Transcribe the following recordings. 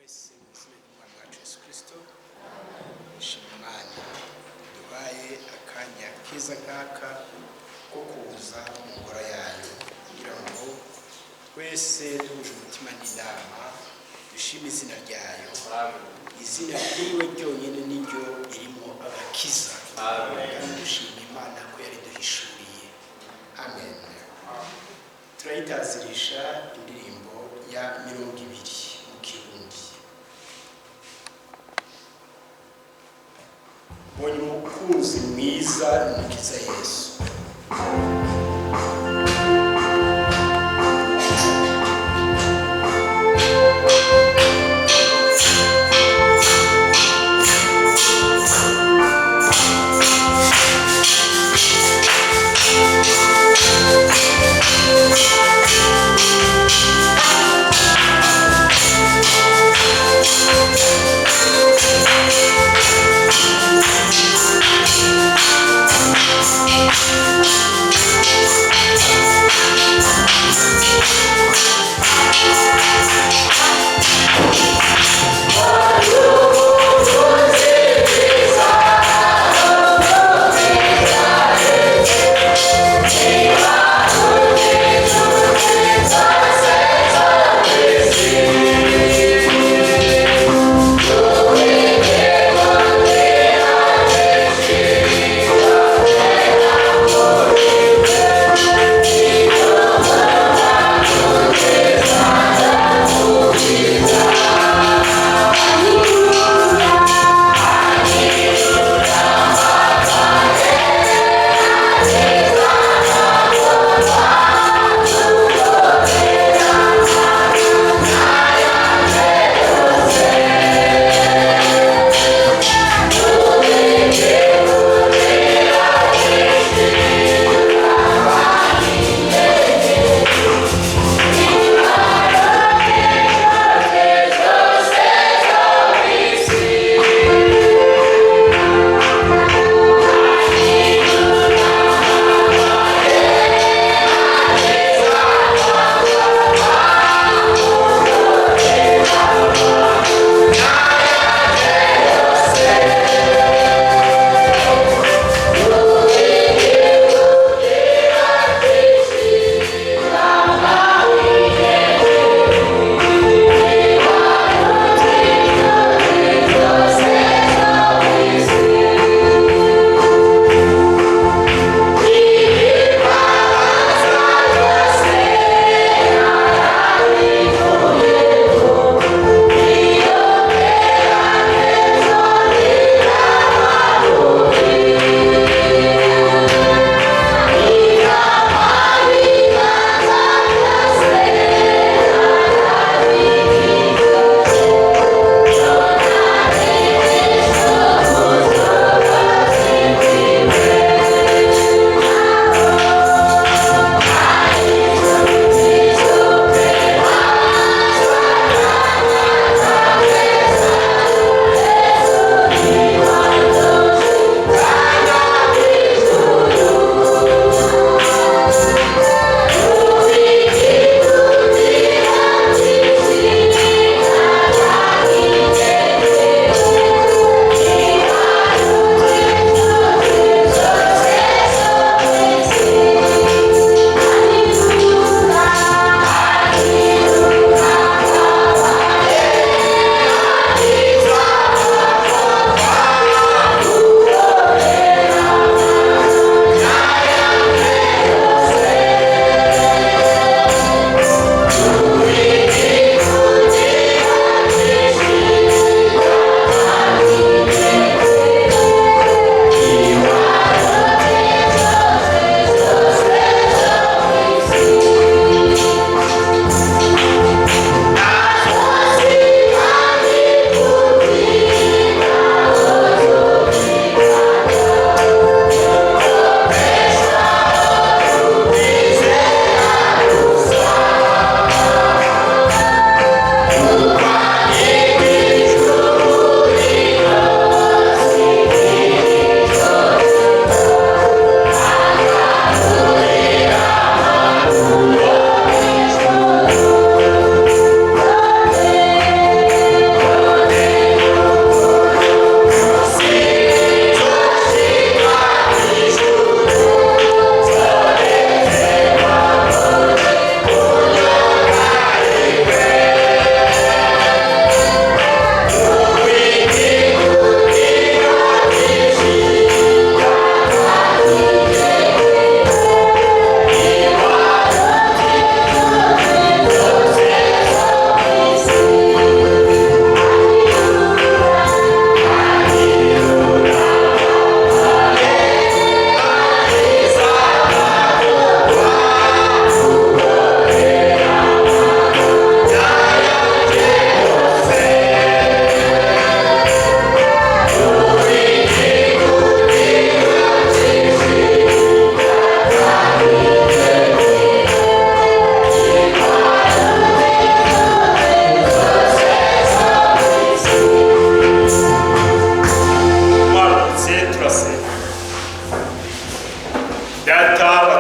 mwese mu izina ry'Umwami wacu Yesu Kristo. Shima Imana duhaye akanya keza nk'aka ko kuza mu ngoro yayo kugira ngo twese duhuje umutima n'inama dushime izina ryayo. Izina ryiwe ryonyine niryo ririmo agakiza, kandi dushima Imana ko yariduhishuriye. Amen. Turayitazirisha indirimbo ya 20 mu Kirundi. Mbonye umukunzi mwiza n'umukiza Yesu.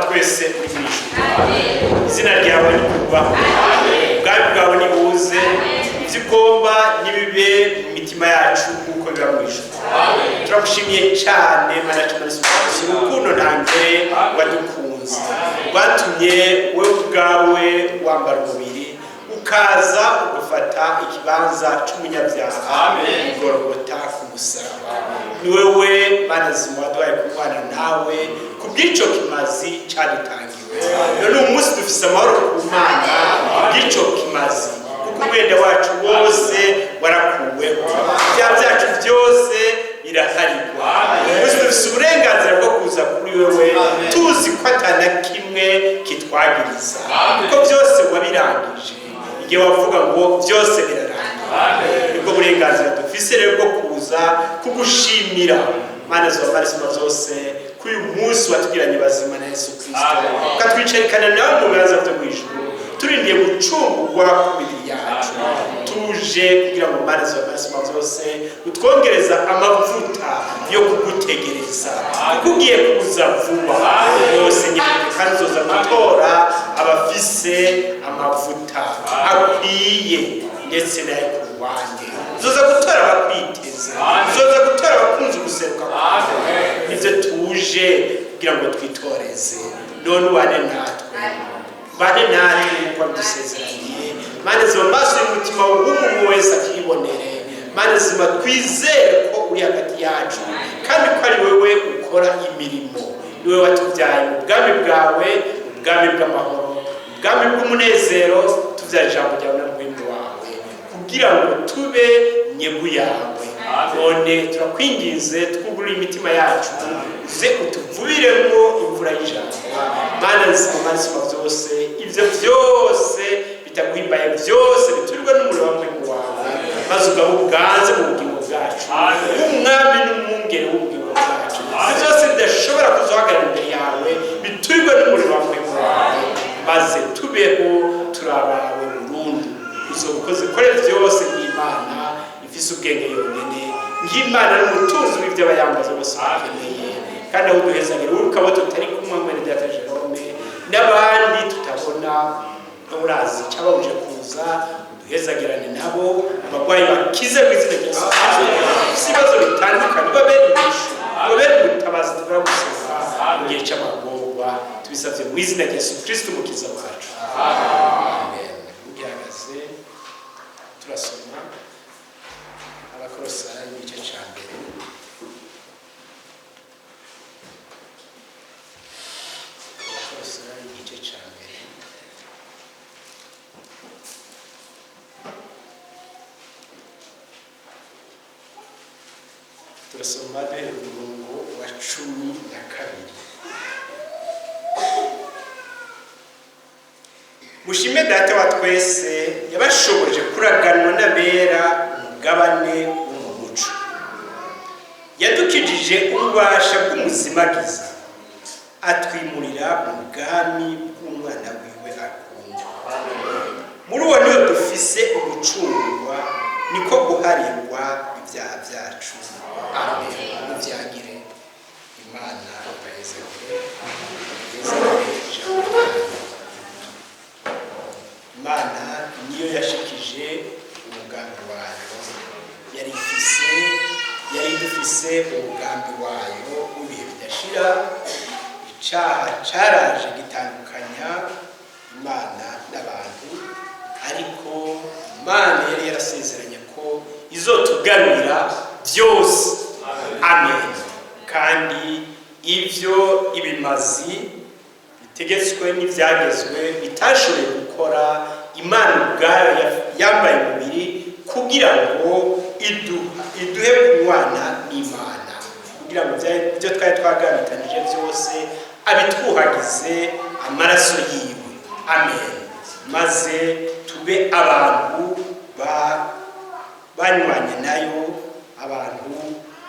twese uri mu ijuru, izina ryawe nikubaho, ubwami bwawe nibuze, ibyo ugomba nibibe mu mitima yacu kuko biba mu ijuru. Turagushimiye cyane Mana yacu, urukundo ntangere wadukunze rwatumye wowe ubwawe wambara umubiri ukaza ugufata ikibanza cy'umunyabyaha ugorogota ku musaraba. Ni wowe Mana zima waduhaye kubana nawe ku bw'icyo kimazi cyadutangiwe. None uyu munsi dufise amahoro ku Mana bw'icyo kimazi, kuko umwenda wacu wose warakuweho, ibyaha byacu byose biraharigwa. Umunsi dufise uburenganzira bwo kuza kuri wewe tuzi ko atana kimwe kitwagiriza, kuko byose wabirangije igihe wavuga ngo byose birarangiye. Nibwo burenganzira dufise rero bwo kuza kugushimira Mana z'abarisima zose kuri uyu munsi watugiranye bazima na Yesu Kristo, ukatwicarikana nawe mu bibanza byo mu ijuru, turindiye gucungurwa ku mibiri yacu. Tuje kugira ngo Mana z'abarisima zose utwongereza amavuta yo kugutegereza, kuko ugiye kuza vuba yose nyine, kandi uzoza gutora abafise amavuta akwiye ndetse nayo ku wanjye, uzoza gutora abakwiteze, uzoza gutora abakunze guseruka kwawe. Nivyo tuje kugira ngo twitoreze. None ubane natwe, bane natwe nk'uko dusezeraniye. Mana zima maso y'umutima w'umuntu wese akibonere. Mana zima twizere ko uri hagati yacu, kandi ko ari wewe ukora imirimo. Ni wewe watubyaye mu bwami bwawe, ubwami bw'amahoro, ubwami bw'umunezero. Tuvyaye ijambo ryawe na muhimbo wawe kugira ngo tube nyebu yawe. None turakwinginze twugurure imitima yacu, uze utuvubiremo imvura y'ijambo. Mana zima byose, ivyo byose bitaguhimbaye, byose biturirwa n'umuriro wa muhimbo wawe, maze ugabo ubwanze mu bugingo bwacu, umwami n'umwungere w'ubugingo bwacu. Ivyo byose bidashobora kuzohagarara imbere yawe, biturirwa n'umuriro wa muhimbo wawe, maze tubeho turabawe burundu. Uzobukoze kore byose nk'Imana ifise ubwenge yonyene, nk'Imana n'umutunzi w'ivyo abayambaza bose bakeneye. Kandi aho duhezagire ukabo tutari kumwe mwene data Jerome n'abandi tutabona, urazi cyababuje kuza duhezagirane nabo, abagwayi bakize mu izina rya Yesu. Ibibazo bitandukanye babere inyishu, babere ubutabazi turagusenga mu gihe cy'amagorwa, tubisabye mu izina rya Yesu Kristo umukiza wacu. Amen. Ugihagaze turasoma Abakolosayi igice cya mbere. Abakolosayi igice cya mbere. Turasoma duhereye ku murongo wa 12. Mushime Data wa twese yabashoboje kuraganwa n'abera umugabane w'umuco, yadukijije ububasha bw'umuzimagiza, atwimurira mu bwami bw'umwana wiwe akunda. Muri uwo niyo dufise ugucungurwa, niko guharirwa ibyaha byacu. Amen. Mubyagire Imana bayizere. Imana niyo yashikije umugambi wayo, yari dufise umugambi wayo w'ibihe bidashira. Icaha caraje gitandukanya Imana n'abantu, ariko Imana yari yarasezeranye ko izotugarurira byose. Amen. Kandi ivyo ibimazi bitegetswe n'ivyagezwe bitashoboye gukora, Imana ubwayo yambaye umubiri kugira ngo iduhe kunywana n'Imana, kugira ngo ibyo twari twagabitanije byose abitwuhagize amaraso yiwe. Amen. Maze tube abantu banywanye nayo, abantu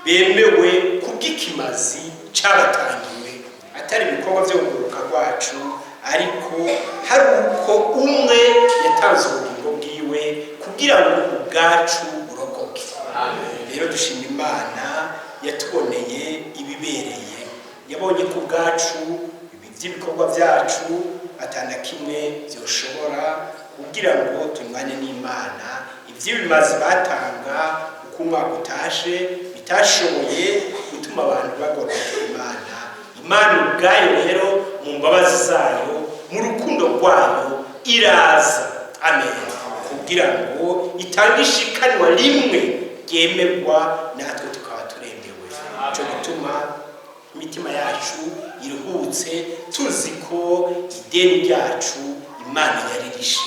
bemewe kubw'ikimazi cyabatangiwe, atari ibikorwa byo kuguruka kwacu, ariko hari uko umwe yatanze ubugingo bwiwe kugira ngo ubwacu burokoke. Rero dushima Imana yatuboneye ibibereye, yabonye ko ubwacu ibi iby'ibikorwa byacu atana kimwe byoshobora kugira ngo tunywane n'Imana. Iby'ibimazi batanga uko umwaka utashe bitashoboye gutuma abantu bagororokera Imana. Imana ubwayo rero mu mbabazi zayo, mu rukundo rwayo iraza, amen, kugira ngo itange ishikanwa rimwe ryemerwa, natwe tukaba turemewe. Cyo gituma imitima yacu iruhutse tuzi ko ideni ryacu Imana yaririshe,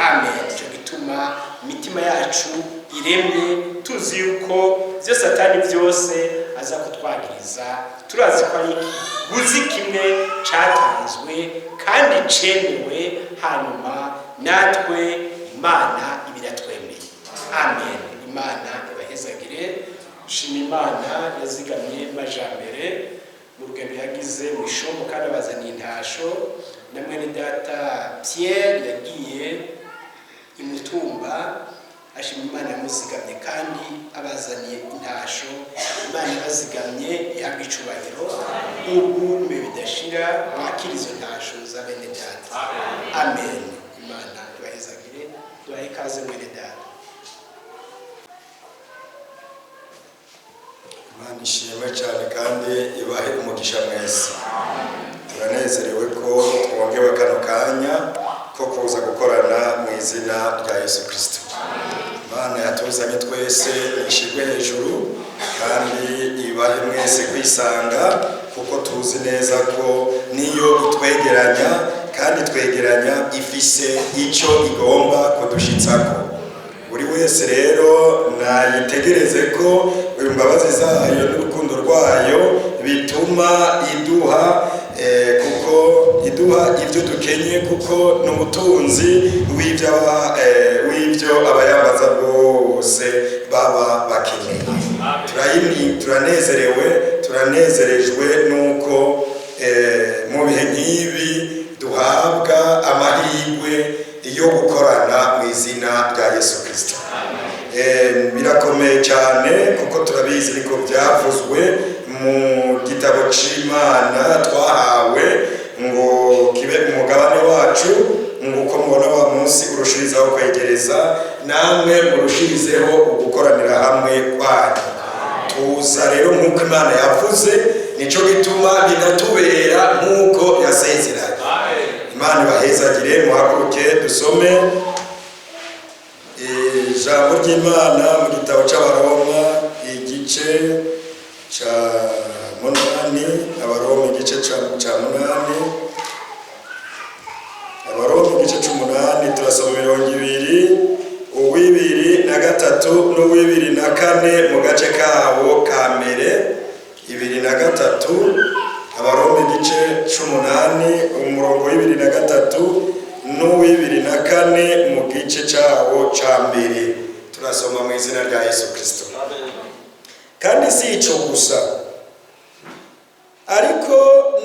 amen. Cyo gituma imitima yacu iremye tuzi yuko byo Satani byose aza kutwagiriza, turazi ko ari ikiguzi kimwe cyatanzwe kandi cemewe, hanyuma natwe Imana ibiratwemeye, amen. Imana ibahezagire. Shima Imana yazigamye majambere mu rugendo yagize mu ishombo kandi abazaniye intasho, na mwene data Pierre yagiye imutumba. Ashima Imana yamuzigamye kandi abazaniye intasho. Imana yabazigamye ihabwa icubahiro ubu mbe bidashira, bakira izo ntasho za bene data, amen. Imana ibahezagire. Duhaye ikaze mwene data. Imana ishimwe cyane kandi ibahe umugisha mwese. Turanezerewe ko twongewe kano kanya ko kuza gukorana mu izina rya Yesu Kristo. Imana yatuzanye twese ishirwe hejuru kandi ibahe mwese kwisanga, kuko tuzi neza ko niyo itwegeranya kandi twegeranya ifise icyo igomba kudushitsako. Buri wese rero nayitegereze ko imbabazi zayo n'urukundo rwayo bituma iduha kuko iduha ibyo dukenye, kuko n'ubutunzi w'ibyo abayambaza bose baba bakeneye. Turanezerewe, turanezerejwe nuko mu bihe nk'ibi duhabwa amahirwe yo gukorana mu izina rya Yesu Kristo. Birakomeye cyane kuko turabizi niko byavuzwe mu gitabo c'Imana twahawe ngo kibe umugabane wacu, ngo uko mubona wa munsi urushirizaho kwegereza, namwe murushirizeho ugukoranira hamwe kwanyu. Tuza rero nk'uko Imana yavuze, nico gituma binatubera nk'uko yasezeranye. Imana ibahezagire. Muhaguruke dusome ijambo ry'Imana mu gitabo c'Abaroma igice ca 8, Abaroma igice ca 8, Abaroma igice c'8 turasoma 223 n'uw'24 mu gace kawo ka mbere, 23. Abaroma igice c'8 umurongo w'23 n'uw'24 mu gice cawo ca mbere. Turasoma mu izina rya Yesu Kristo. Kandi si ico gusa, ariko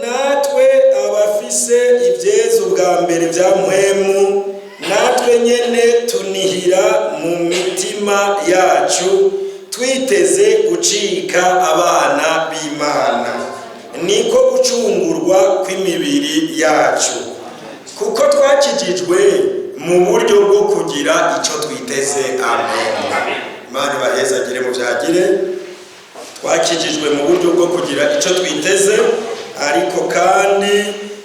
natwe abafise ibyezu bwa mbere bya mpwemu, natwe nyene tunihira mu mitima yacu twiteze gucika abana b'Imana, niko gucungurwa kw'imibiri yacu, kuko twakijijwe mu buryo bwo kugira ico twiteze, amen. Imana ibahezagire mu byagire. Twakijijwe mu buryo bwo kugira ico twiteze, ariko kandi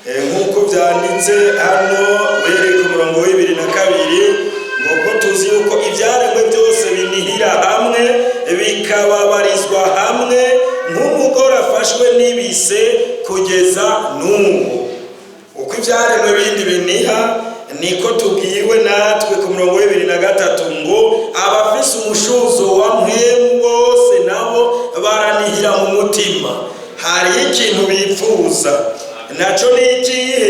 nk'uko byanditse hano uhereye ku murongo w'22 ngo ko tuzi yuko ibyaremwe byose binihira hamwe bikababarizwa hamwe nk'umugore afashwe n'ibise kugeza n'ubu. Uko ibyaremwe bindi biniha, niko tubwiwe natwe ku murongo w'23 ngo abafise umushuzo wa mpwemu bose nabo baranihira mu mutima. Hari ikintu bipfuza, naco ni ikihe?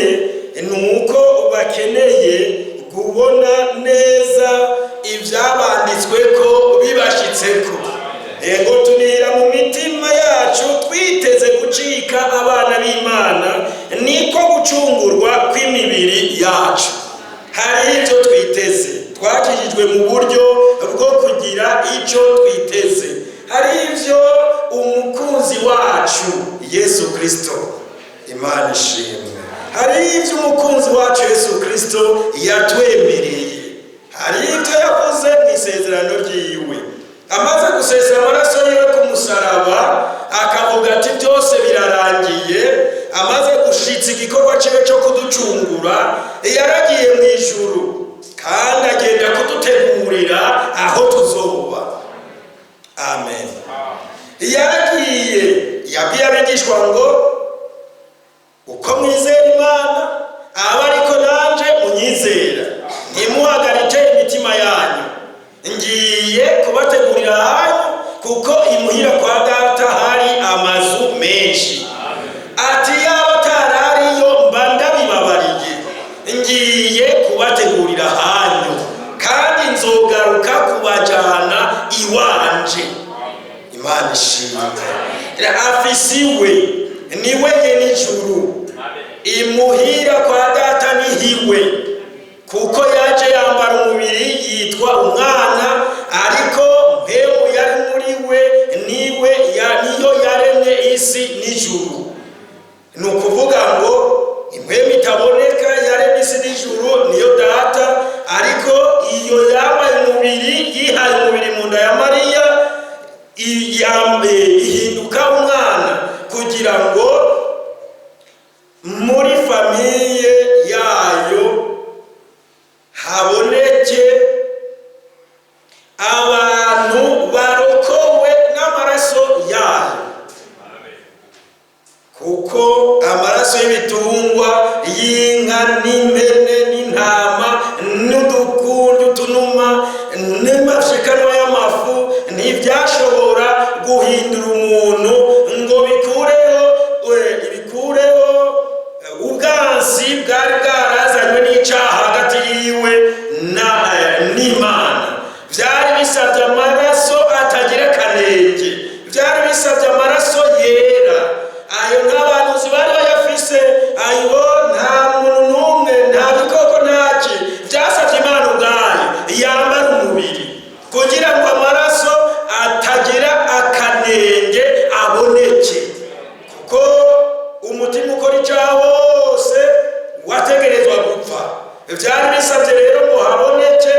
Nuko bakeneye kubona neza ivyabanditswe ko bibashitseko. Ego tunihira mu mitima yacu twiteze gucika abana b'Imana, niko gucungurwa kw'imibiri yacu. Hari ivyo twiteze, twakijijwe mu buryo bwo kugira ico twiteze. Hari ivyo umukunzi wacu Yesu Kristo, Imana ishimwe, hari ibyo umukunzi wacu Yesu Kristo yatwemereye, hari ibyo yavuze mu isezerano ryiwe. Amaze gusesera amaraso yiwe ku musaraba akavuga ati byose birarangiye, amaze gushitsa igikorwa cyiwe cyo kuducungura, yaragiye mu ijuru kandi agenda kudutegurira aho tuzoba. Amen. Yaragiye yabwiye abigishwa ngo uko mwizera Imana aba ariko nanje munyizera, ntimuhagarike imitima yanyu, ngiye kubategurira hanyu kuko imuhira kwa data hari amazu menshi. Ati yaba atarariyo mba ndabibabariye, ngiye kubategurira hanyu kandi nzogaruka kubajana iwanje. Imana ishimwe. Afisiwe niwe nyene ijuru, imuhira kwa data nihiwe, kuko yaje yambara umubiri yitwa umwana, ariko mpemu yari muri we niwe niyo yaremye isi n'ijuru. Ni ukuvuga ngo impemu itaboneka yaremye isi n'ijuru niyo data, ariko iyo yambaye umubiri, yihaye umubiri mu nda ya Mariya, ihinduka umwana kugira ngo muri famiye yayo haboneke abantu barokowe n'amaraso yayo. Kuko amaraso y'ibitungwa, y'inka n'impene n'intama n'udukundu tunuma n'amashikanwa y'amafu ntibyashobora guhindura umuntu ngo bikureho ubwansi bwari bwarazanywe n'icyaha hagati yiwe n'Imana. Byari bisabye amaraso atagira kanenge, byari bisabye amaraso yera. Ayo n'abantu bari bayafise, ayo nta muntu n'umwe, nta bikoko, ntaki. Byasabye Imana ubwayo yambara umubiri kugira ngo amaraso atagira akanenge aboneke, kuko umutima ukora icyaha wose wategerezwa gupfa. Byari bisabye rero ngo haboneke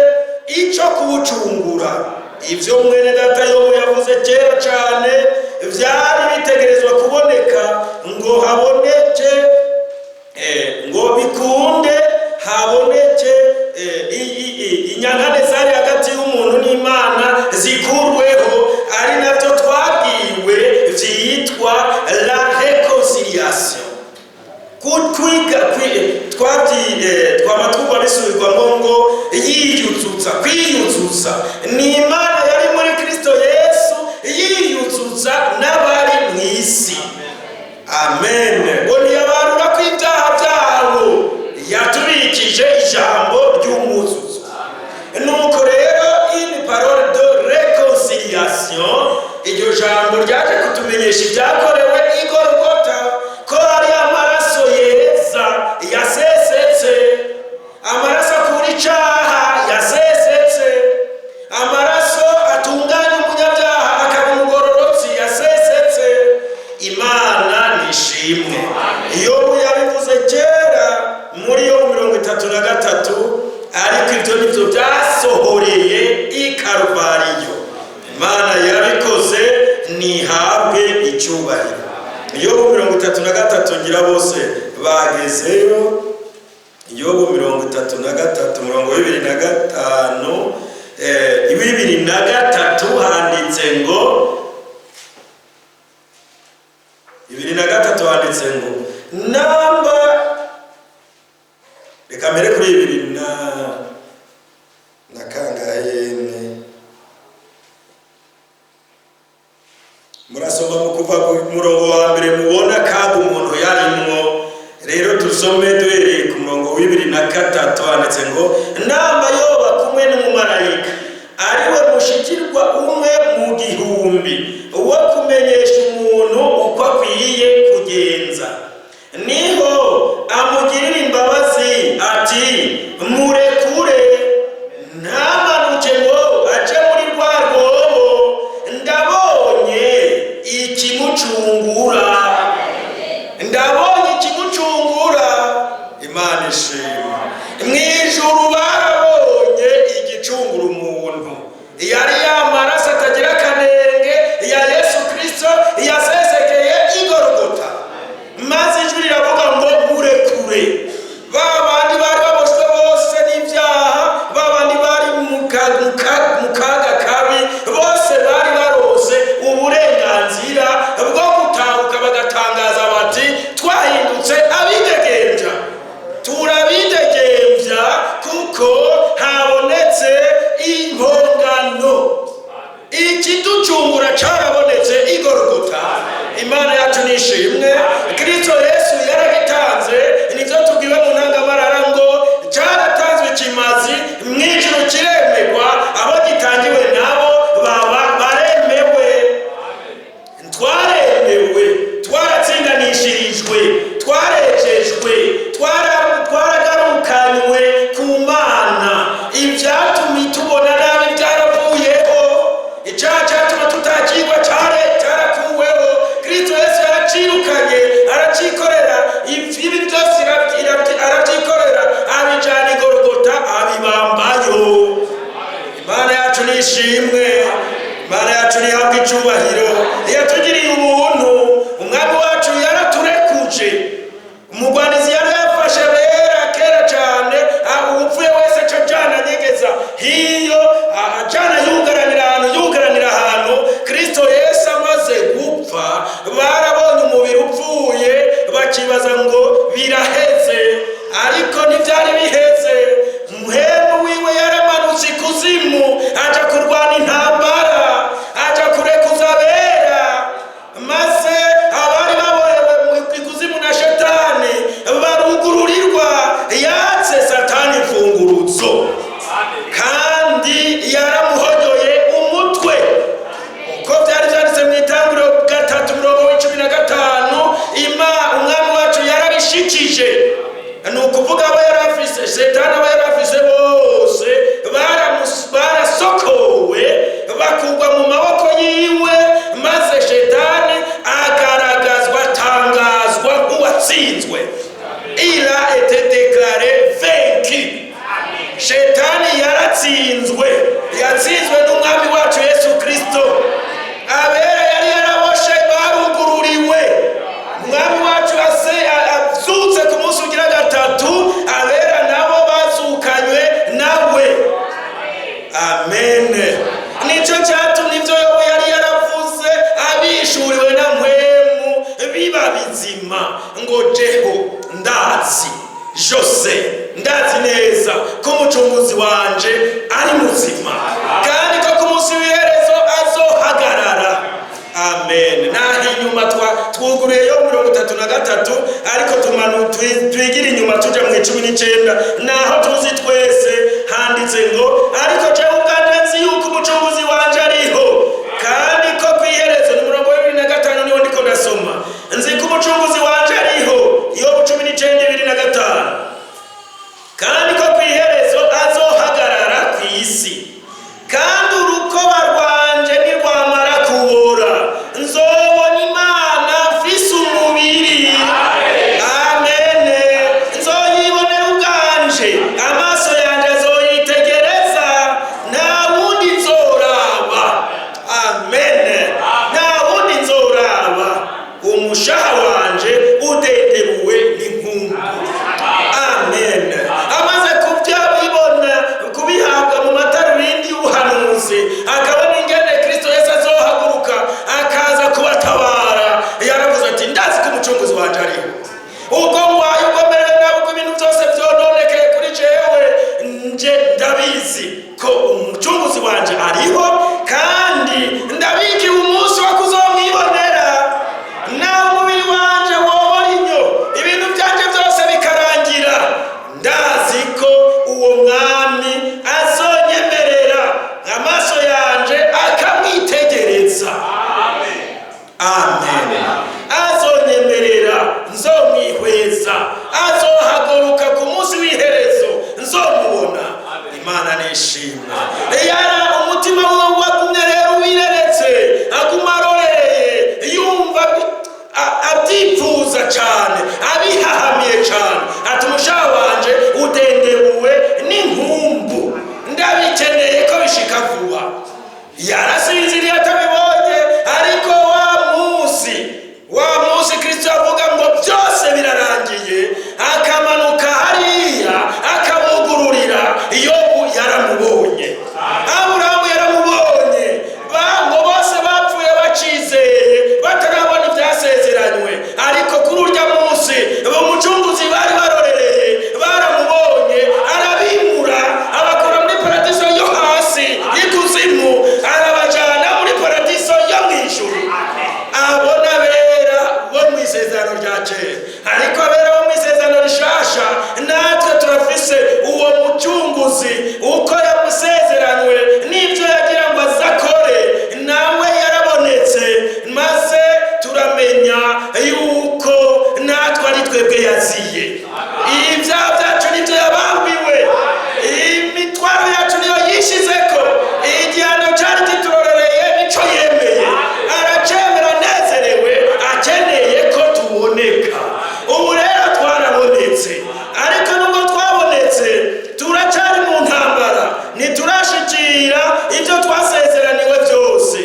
icyo kuwucungura. Ibyo mwene data Yobu yavuze kera cyane byari bitegerezwa kuboneka ngo haboneke, ngo bikunde haboneke inyangane zari hagati y'umuntu n'Imana zikurweho, ari nabyo twabwiwe byitwa la reconciliation. Twama bisubirwamo ngo yiyuzuza, kwiyuzuza. Ni Imana yari muri Kristo Yesu yiyuzuza n'abari mu isi. Amen. Ngo ntiyabarura ko ibyaha byabo, yatubikije ijambo ry'umuzuzo. Nuko rero une parole de réconciliation, iryo jambo ryaje kutumenyesha ibyakorewe i Golgotha, ko ari amaraso yeza yasesetse, amaraso akura icyaha yasesetse, amaraso atunganya umunyabyaha akaba umugororotsi yasesetse. Imana nishimwe. Yobu yabivuze kera muri Yobu 33, ariko ibyo nibyo byasohoreye i Karuvariyo. Imana yabikoze, nihabwe icyubahiro. Yobu 33 ngira bose bagezeyo. Yobu 33 murongo 25, 23 handitse ngo 23 handitse ngo namba, reka mbere kuri 20 na kangahene murasoma mu kuva ku murongo wa mbere mubona kaga umuntu yarimwo. Rero tusome duhereye ku murongo wa 23 handitse ngo namba yoba kumwe n'umumarayika, ariwe mushikirwa umwe mu gihumbi wo kumenyesha umuntu uko akwiye kugenza, niho amugirira imbabazi ati murekure, ntamanuke ngo aje muri rwa rwobo, ndabonye ikimucungura, ndabonye ikimucungura. nishimwe. Mwijuru barabonye igicungura umuntu, yari yamaraso atagira akanenge ya Yesu Kristo yasesekeye igorogota, maze ijwi riravuga ngo murekure. Babandi bari baboshwe bose n'ibyaha, babandi bari mu kaga kabi, bose bari barose uburenganzira bwo gutahuka bagatangaza bati twahindutse abidegembya. Turabidegembya kuko habonetse impongano, ikiducungura carabonetse igorogota. Imana yacu nishimwe. Kristo Yesu yaragitanze, nivyo tubwiwe mu ntangamarara ngo caratanzwe kimazi, mwijuru kiremegwa, aho gitangiwe nabo baba baremewe. Twaremewe, twaratsindanishirijwe, twarejejwe, twaragarukanywe ku Mana. Ivyatumye tubona nabi byaravuyeho, icyaha cyatuma tutakirwa cyarakuweho. Kristo Yesu yaracirukanye, aracikorera ibi byose, arabyikorera, abijana igorogota, abibambayo. Imana yacu nishimwe, Imana yacu nihabwa icyubahiro. Yatugiriye ubuntu, umwami wacu yaraturekuje. Umugwanizi yari yafashe bera kera cyane, upfuye wese cajana nyegeza hiyo, ajana yugaranira ahantu. Kristo Yesu amaze gupfa, barabonye umubiri upfuye, bakibaza ngo biraheze, ariko ntibyari biheze. Muhemu wiwe yaramanutse ikuzimu, aja kurwana intambara, aja kurekuza abera, maze abari babohewe mu ikuzimu na Shetani barugururirwa. Yatse Satani imfunguruzo, kandi yaramuhonyoye umutwe, uko byari byanditse mu Itanguriro 3:15. Umwami wacu yarabishikije. Ni ukuvuga abo yarafise, Shetani abo yarafise bose barasokowe, bakugwa mu maboko yiwe, maze Shetani agaragazwa, atangazwa nk'uwatsinzwe. Il a été déclaré vaincu. Shetani yaratsinzwe, yatsinzwe n'umwami wacu Yesu Kristo. Abera yari yaraboshe barugururiwe. Umwami wacu azutse ku munsi ugira gatatu, abera nabo bazukanywe nawe. Amen. Nico cyatumye ibyo Yobu yari yaravuze, abishuriwe na Mpwemu biba bizima, ngo jeho ndazi neza ko umucunguzi wanje ari muzima, kandi ko ku munsi w'iherezo azohagarara. Amen. Naho inyuma twuguruye yo 33, ariko twigira inyuma tuja mu 19, naho tuzi twese handitse ngo ariko jewe ubwanje nzi yuko umucunguzi wanje ariho, kandi ko kwiherezo ni 25 niho ndiko ndasoma, nzi ko umucunguzi wanje ariho. Yobu 19:25. Kandi ko kwiherezo azohagarara ku isi, kandi urukoba rwanje nirwamara kubora, nzobona Imana mfise umubiri. Amen. Nzoyibonera ubwanje, amaso yanje azoyitegereza, nta wundi nzoraba. Amen. Nta wundi nzoraba. Umushaha wanje udenderuwe n'inkungu. Amen. Amaze kubyabibona, kubihabwa mu matarubindi y'ubuhanuzi, akabona ingene Kristo Yesu azohaguruka akaza kubatabara, yaravuze ati ndazi ko umucunguzi wanje ariho. Ubwo ngwaye ugomerere nawe ko ibintu byose byononekeye kuri jewe, nje ndabizi ko umucunguzi wanje ariho, kandi ndabikiye umunsi wo kuzomwibonera. Nawe umubiri wanje wobora inyo, ibintu byanje byose bikarangira, ndazi ko uwo mwami azonyemerera, amaso yanje akamwitegereza. Amen. Azonyemerera, nzomwihweza, azohaguruka ku munsi w'iherezo, nzomubona. Imana nishimwe. Yara umutima we wagumye rero wireretse, aguma aroreye, yumva abyifuza cyane, abihahamiye cyane, ati umushaha wanje twebwe yaziye. Ibyaha byacu nibyo yabambiwe, imitwaro yacu niyo yishizeko, igihano cyari kiturorereye nico yemeye, aracemera anezerewe, akeneye ko tuboneka. Ubu rero twarabonetse, ariko nubwo twabonetse turacyari mu ntambara, ntiturashikira ibyo twasezeraniwe byose.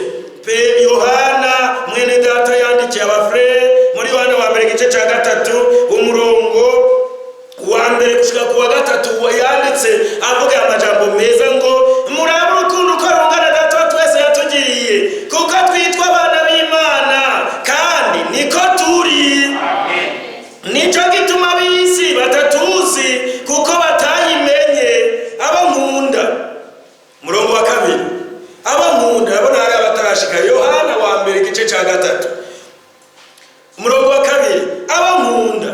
Yohana mwene data yandikiye abafrere muri Yohana wa mbere igice cya 3 umurongo wa mbere gushika ku wa 3 yanditse avuga amajambo meza ngo murabe urukundo ko rungana data twese yatugiriye, kuko twitwa abana b'Imana kandi niko turi. Nico gituma bisi batatuzi kuko batayimenye. Abo nkunda, murongo wa 2, abo nkunda abona hari abatarashika. Yohana wa mbere igice cya 3 umurongo wa 2, abo nkunda,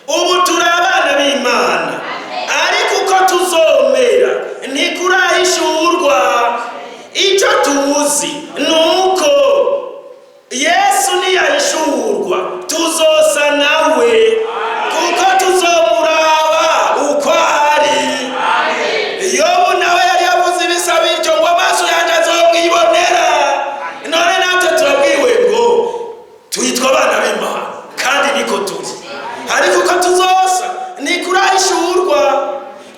ubu turi abana b'Imana, ariko uko tuzomera ntikurahishurwa. Icyo tuzi nuko Yesu niyahishurwa tuzosa nawe, kuko tuzomuraba uko ari. Yobu nawe yari yavuze ibisa bityo ngo amaso yanjye azomwibonera. None natwe turabwiwe ngo twitwa abana b'Imana kandi niko turi, ariko uko tuzosa ntikurahishurwa.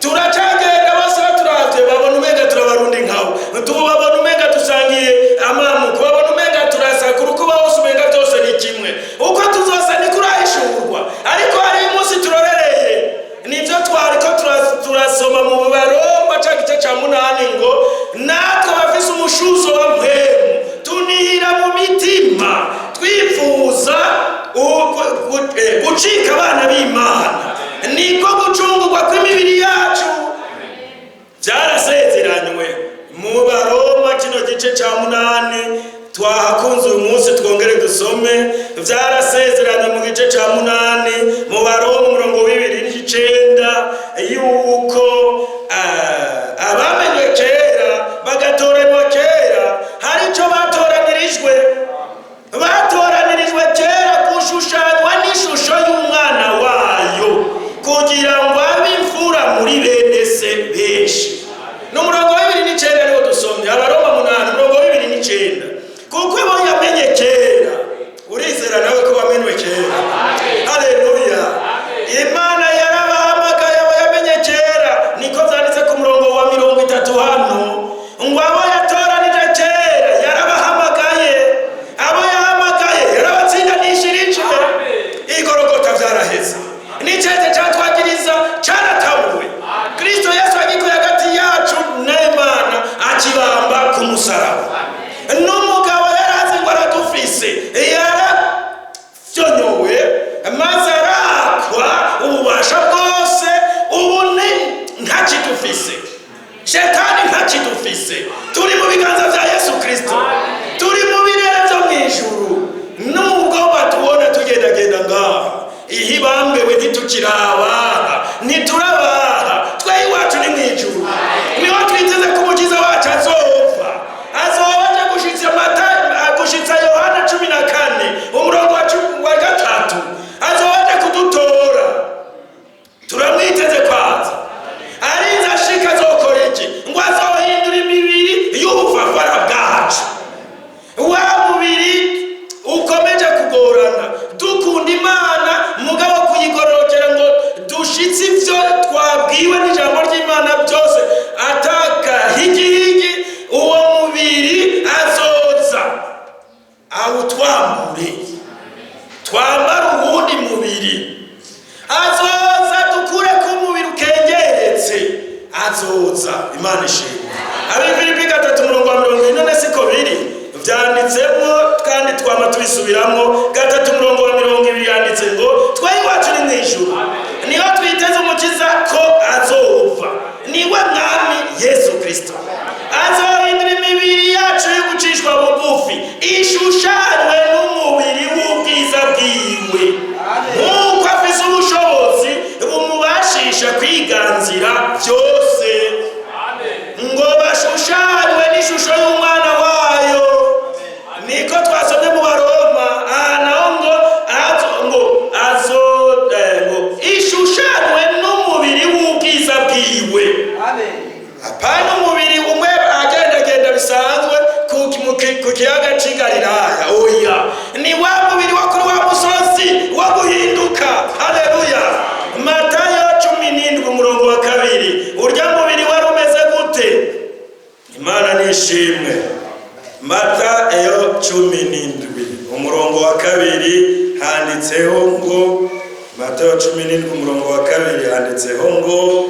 Turacagenda bose turavye babona umenga turabarundi nkawe, tubabona umenga dusangiye amamuko, babona umenga turasakura, kuba bose umenga byose ni kimwe. Uko tuzosa ntikurahishurwa, ariko hari umunsi turorereye. Nivyo twariko turasoma mu Baroma ca gice ca 8 ngo natwe bafise umushuzo wa mpemu tunihira mu mitima twifuza gucika abana b'Imana, niko gucungurwa kw'imibiri yacu. Byarasezeranywe mu Baroma kino gice ca 8 twahakunze uyu munsi twongere dusome. Byarasezeranywe mu gice ca 8 mu Baroma umurongo wa 29 yuko abamenywe kera bagatoranwa kera hari icyo batoranirijwe kera gushushanywa n'ishusho y'umwana wayo, kugira ngo abe imfura muri bene se benshi. N'umurongo wa 29 niwo dusomye, Abaroma 8 umurongo wa 29. Kuko abo yamenye kera, urizera nawe ko wamenywe kera? Haleluya! Imana yarabahamagaye abo yamenye kera, niko byanditse ku murongo wa 30 hano ngo abo yatoranije kera yarabahamagaye, abo yahamagaye yarabatsindanishirije. Igorogota byaraheze, n'icete cyatwagiriza cyaratabuwe. Kristo Yesu agikuye hagati yacu n'Imana, akibamba ku musaraba. N'umugabo yarazi ngo aradufise, yarafyonyowe maze arakwa ububasha bwose. Ubu ntakidufise, Shetani ntakidufise, turi mu biganza bya Yesu Kristo, turi mu birere byo mu ijuru. Nubwo batubona tugendagenda ngaha, ihibambewe ntitukirabaha, ntiturabaha, twe iwacu ni mu ijuru. Niho twiteze ko umukiza wacu azopfa, azobaje gushitsa Yohana 14 umurongo wa 3, azobaje kudutora. Turamwiteze kwaza, arinze ashika azokora iki? Ngo azohindura imibiri y'ubufafara bwacu. Wa mubiri ukomeje kugorana, dukunda Imana mugabo kuyigororokera ngo dushitse ibyo twabwiwe n'ijambo ry'Imana byose atakahigihigi. Uwo mubiri azoza awutwambure, twambara uwundi mubiri. Azoza dukure ku mubiri ukengeretse, azoza. Imana ishimwe. Abifilipi 3:40 siko biri byanditsemo, kandi twama tubisubiramo. 3:20 yanditse ngo twe iwacu ni mu ijuru, niho twiteze umukiza ko azova. Niwe mwami Yesu Kristo, azohindura imibiri yacu yo gucishwa bugufi ishushanywe n'umubiri w'ubwiza bwiwe, nk'uko afise ubushobozi bumubashisha kwiganzira byose, ngo bashushanywe n'ishusho y'umwana wayo. Niko twasomye mu Baroma naho ngo nishimwe. Matayo 17 umurongo wa 2 handitseho ngo, Matayo 17 umurongo wa 2 handitseho ngo,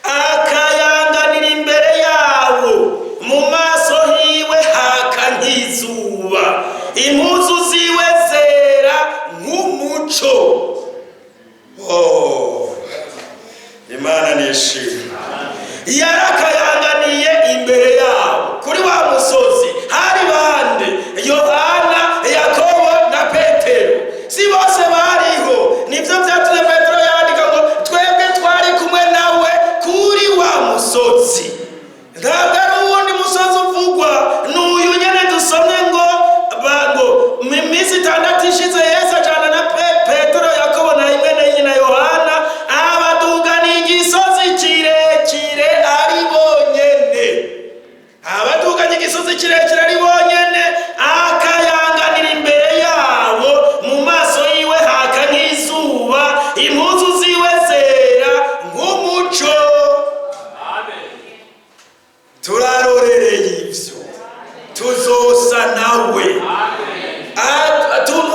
akayanganira imbere yabo, mu maso hiwe haka nk'izuba, impuzu ziwe zera nk'umuco. Imana nishimwe. Yarakayanganiye imbere yabo. Kuri wa musozi hari bande? Yohana, Yakobo na Petero. Si bose bariho. Nivyo vyatumye Petero yandika ngo twebwe twari kumwe nawe kuri wa musozi. Ntabwo ari uwundi musozi uvugwa, n'uyu nyene dusomye ngo mu minsi 6 ishize Yesu ajana na Petero, Yakobo na Imene na Yohana abadugana igisozi kirekire ari bonyene. Abadugana igisozi kirekire ari bonyene, akayanganira imbere yabo, mu maso yiwe haka nk'izuba, impuzu ziwe zera nk'umuco. Turarorereye ivyo, tuzosa nawe.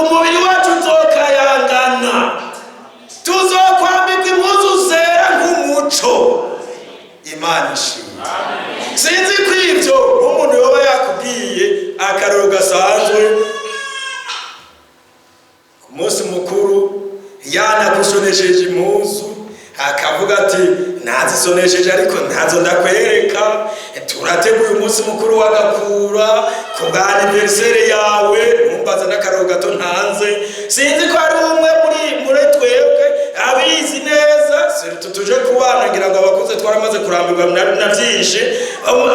Umubiri wacu uzokayangana, tuzokwambikwa impuzu zera nk'umuco. Imana ishimwe. Sinzi ko ivyo umuntu yoba yakubwiye akaroro gasanzwe ku munsi mukuru, yanagusonesheje impuzu akavuga ati nazisonesheje ariko ntazo ndakwereka, turateguye umunsi mukuru w'agakura ku bwa anniversaire yawe, numbaza n'akaroro gato ntanze. Sinzi ko ari umwe muri twebwe abizi neza, tuje kubana ngira ngo abakuze twaramaze kurambirwa na byinshi,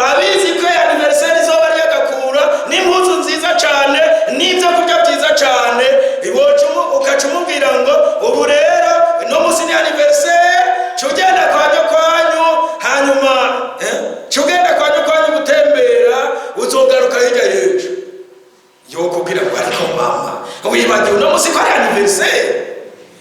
abizi ko anniversaire izoba ari agakura n'impuzu nziza cyane n'ibyo kurya byiza cyane, ibocumu ukacumubwira ngo ubu rero no musi ni anniversaire, cugenda kwanyu hanyuma cugenda kwanyu gutembera, uzogaruka hirya y'ejo. Yokubwira ngo ariko mama wibagiwe no musi ko ari anniversaire.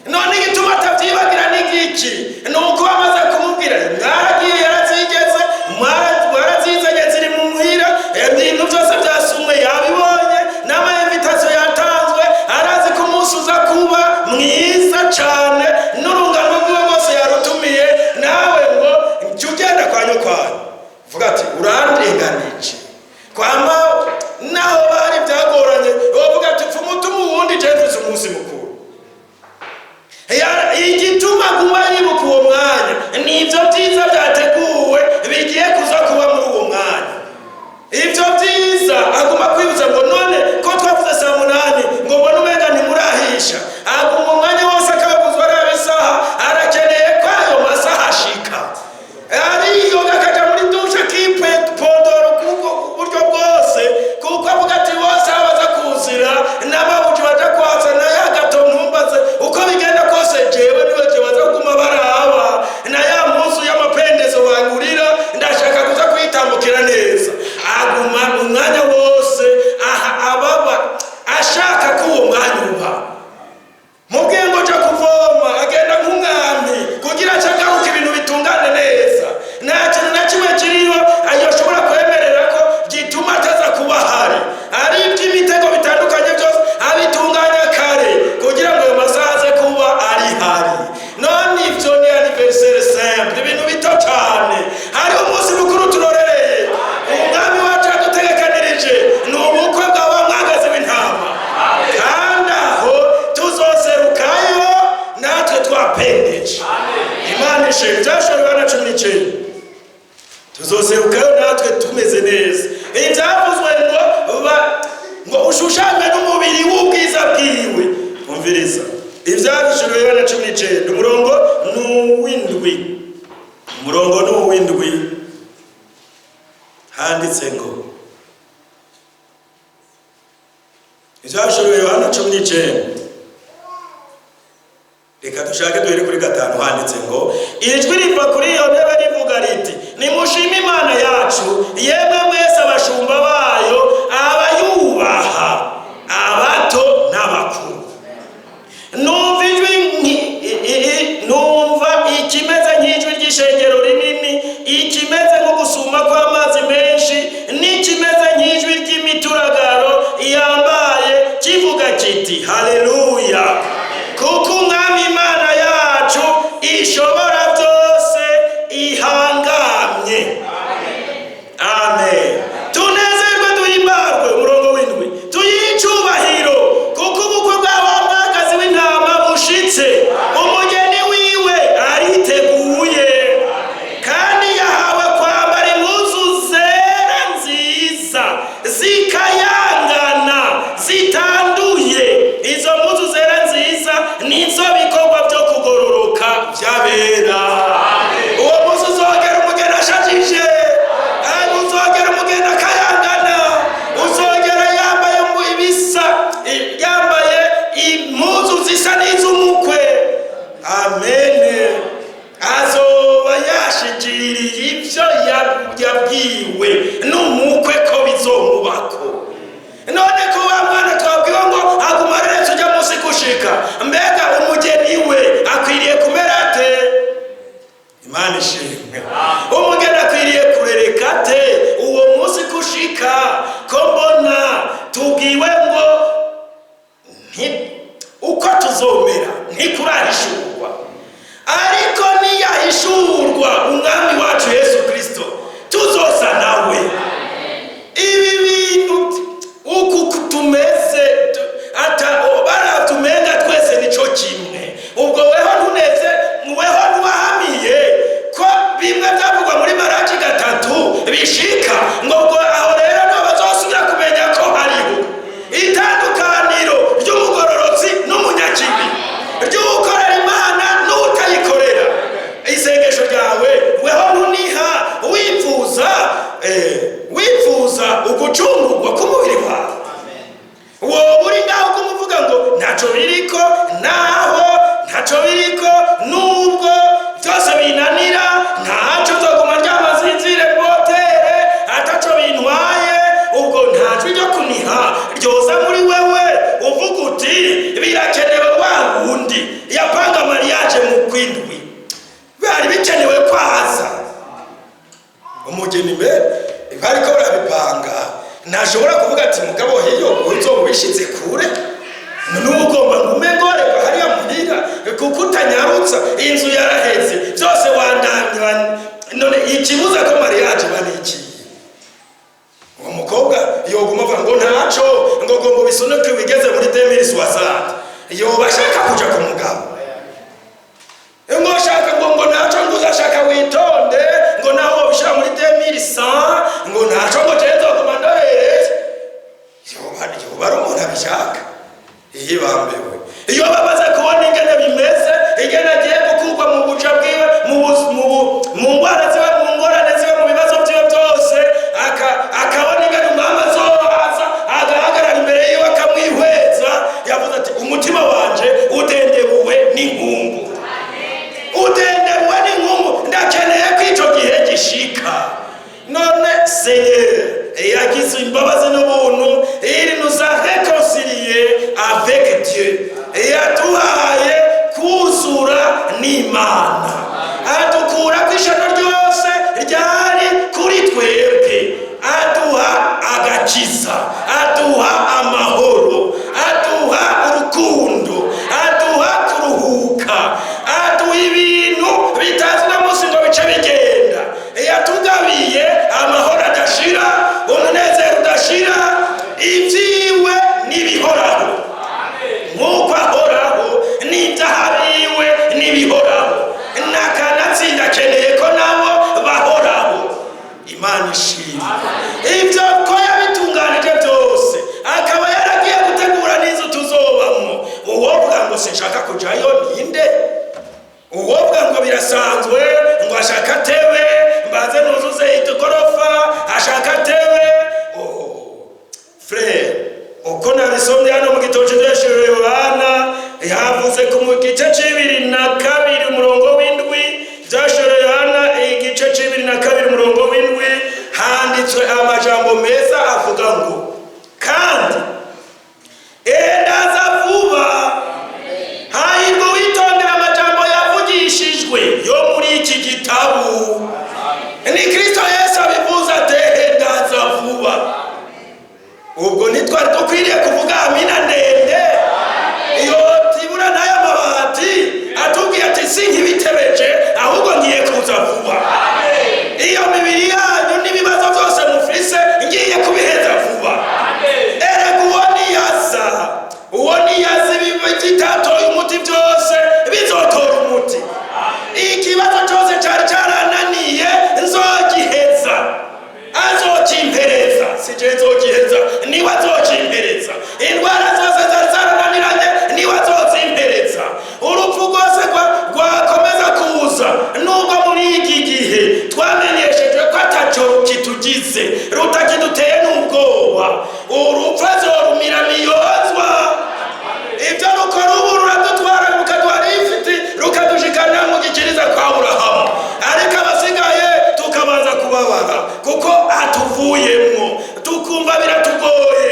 None igituma atavyibagira n'igiki? Nuko amaze kumubwira mwaragiye, yarazigeze, mwarazizanye ziri mu muhira, ibintu byose byasumwe yabibonye, n'ama invitation yatanzwe, arazi ko umunsi uza kuba mwiza cyane, n'urungano rwiwe rwose yarutumiye. Nawe ngo ugenda kwanyu vuga ati urandenganije kwamba naho bari byagoranye, uvuga ati pfumutumu wundi jefuse umunsi mukuru. Igituma guma yibuka uwo mwanya n'ivyo byiza byateguwe bigiye kuza kuba muri uwo mwanya. Ivyo byiza aguma kwibuza ngo none ko twavuze saa 8 ngo mbona umenga ntimurahisha, aguma umwanya wose akabuzwa arabisaha, arakeneye ko ayo masaha ashika. Ariyo gakaja muri dusha kipe podoro kuko buryo bwose, kuko avuga ati bose abaza kuzira n'ababuji baja kwaza na yagato ntumbaze uko bigenda kose, jewe niwe baza kuguma baraba na ya mpuzu y'amapendezo bangurira, ndashaka kuza kwitambukira neza. Aguma umwanya wose ababa ashaka ko uwo mwanya uba mubwiye ngo ja kuvoma, agenda nk'umwami kugira acagaruka ibintu bitungane neza. Nta kintu na kimwe kiriho ayoshobora kwemerera ko gituma ataza kuba hari. Ari iby'ibitego bitandukanye byose abitunganya kare kugira ngo ayo masaha aze kuba ari hari. None ivyo ni anniversaire simple, ibintu bito cyane. Hari umunsi mukuru turorereye, umwami wacu adutegekanirije, ni ubukwe bw'aba mwagazi w'intama. Kandi aho tuzoserukayo natwe twapendeje. Imana ishimwe. Byashobora na 19 tuzoserukayo natwe tumeze neza. Ibyavuzwe ngo ushushanywe n'umubiri w'ubwiza bwiwe. Umviriza ibyavuzwe na 19 umurongo n'uwindwi handitse ngo ibyavuzwe Yohana 19. Reka dushake duhere kuri 5 handitse ngo ijwi riva kuri iyo ntebe rivuga riti nimushime Imana yacu, yemwe mwese abashumba bayo, abayubaha, abato n'abakuru. Numva ikimeze nk'ijwi ry'ishengero rinini, ikimeze nko gusuma kw'amazi nizo bikorwa byo kugororoka byabera. Uwo munsi uzogera umugeni ashajije, uzogera umugeni akayangana, uzogera yambaye ibisa, yambaye impuzu zisa n'iz'umukwe. Amen. Azoba yashikiriye ibyo yabwiwe n'umukwe ko bizomubako. None ko wa mwana twabwiwe ngo agumarire tujya munsi gushika, mbega umugeni we akwiriye kumera ate? Imana ishimwe. Umugeni akwiriye kurereka ate uwo munsi gushika? Ko mbona tubwiwe ngo uko tuzomera ntikurahishurwa, ariko niyahishurwa umwami wacu Yesu Kristo tuzosa nawe. Ibi bintu uku tumeze baratumenga twese nico kimwe. Ubwo weho ntuneze, weho ntuwahamiye ko bimwe byavugwa muri Maraki 3 bishika ngo ubwo aho rero no bazosubira kumenya ko hariho itandukaniro ry'umugororotsi n'umunyakibi, ry'ukorera Imana n'utayikorera. Isengesho ryawe weho ntuniha wifuza ugucungurwa k'umubiri wawe. Wowe uri ngaho kumuvuga ngo ntaco biriko, naho ntaco biriko, nubwo byose binanira, ntaco nzoguma ryamazinzire mbotere, ataco bintwaye. Ubwo ntaco ryo kuniha ryoza muri wewe uvuga uti birakenewe wa wundi yapanga mariage mu kwindwi, bari bikenewe kwaza umugeni mbere bariko barabipanga. Ntashobora kuvuga ati mugabo hiyo uzobishitse kure, n'ugomba ngumengore hariya muhira kuko utanyarutsa inzu yaraheze byose wandangirana. None ikibuza ko mariage baniki uwo mukobwa yoguma avuga ngo ntaco ngo gomba bisonoke wigeze muri 2060 yo bashaka kuja ku mugabo ngo shaka ngo ntaco ngo uzashaka witonde ngo naho bishira muri 2100 ngo ntaco ngo tezo kumandohereze yo barumona bishaka iyi bambewe. Iyo babaza kubona ingene bimeze, ingene agiye gukurwa mu buca bwiwe, mu ngwara ziwe, mu ngorane ziwe, mu bibazo byiwe byose, akabona ingene umwami azohaza agahagarara imbere yiwe akamwihweza, yavuze ati umutima wanje udendebuwe n'inkungu, udendebuwe n'inkungu, ndakeneye ko ico gihe gishika. None Seigneur yagize imbabazi n'ubuntu, il nous a réconciliés avec Dieu, yaduhaye kuzura n'Imana, adukura kw'ishano ryose ryari kuri twebwe, aduha agakiza, aduha amahoro, aduha urukundo, aduha kuruhuka, aduha ibintu bitazi na munsi ngo bice bigenda. Yatugabiye amahoro adashira, umunezero udashira, ibyiwe n'ibihoraho, nk'uko ahoraho n'ibyahabiwe n'ibihoraho, n'akanatsinda akeneye ko nabo bahoraho. Imana ishimwe. Ibyo ko yabitunganije byose, akaba yaragiye gutegura n'inzu tuzobamo. Uwovuga ngo sinshaka kujayo ninde? Uwovuga ngo birasanzwe, ngo ashaka tewe mbaze nuzuze igorofa, ashaka tewe. Frère, uko nabisomye hano mu gitabo cy'Ishuri Yohana, yavuze ku gice c'22 umurongo w'indwi, Ishuri Yohana igice c'22 umurongo w'indwi, handitswe amajambo meza avuga ngo kandi endaza vuba. Hahirwa witondera amajambo yavugishijwe yo muri iki gitabo. Ni Kristo Yesu abivuze ati endaza vuba. Ubwo nitwari dukwiriye kuvuga amina ndende, iyo tibura n'aya mabati atubwiye ati sinkibitebeje ahubwo ngiye kuza vuba. Iyo mibiri yanyu n'ibibazo byose mufise ngiye kubiheza vuba. Erega uwo niyaza bitatoye umuti byose bizotora umuti. Ikibazo cyose cyari cyarananiye nzogiheza, azokimpereza, sije nzogiheza niwe azokimpereza. Indwara urupfu azorumira niyozwa. Ibyo rukora ubu ruradutwara rukaduha rifiti rukadushikana mu gikiriza kwa Aburahamu, ariko abasigaye tukabanza kubabara kuko atuvuyemwo tukumva biratugoye.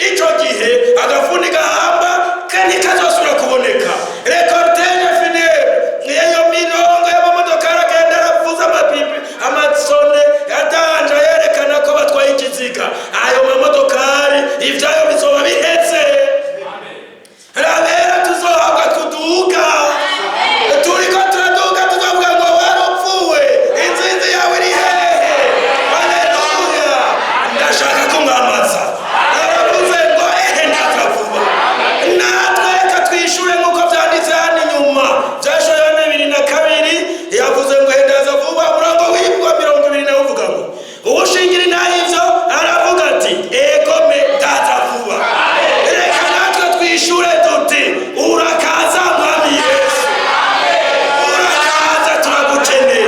Ico gihe agafuni gahamba kandi kazosubira kuboneka. Rekorteje finere niyo mirongo y'amamodoka aragenda aravuza amapipi amasone yadanja yerekana ko batwaye ikiziga. Ayo mamodokari ivyayo bizoba biheze. Rabera tuzohabwa kuduga. Turiko turaduga tuzovuga ngo warupfuwe, inzinzi yawe iri hehe? Haleluya. Ndashaka kumwamaza. Aravuze ngo ndaza vuba. Natwe katwishure nk'uko vyanditse hano inyuma. Vyashoye 22 yavuze ngo ndaza vuba, murongo w'ibwa 20 uvuga ngo ubushingira inahivyo aravuga ati egome ndaza vuba. Reka natwe twishure tuti urakaza mwami Yesu. Urakaza turagukeneye.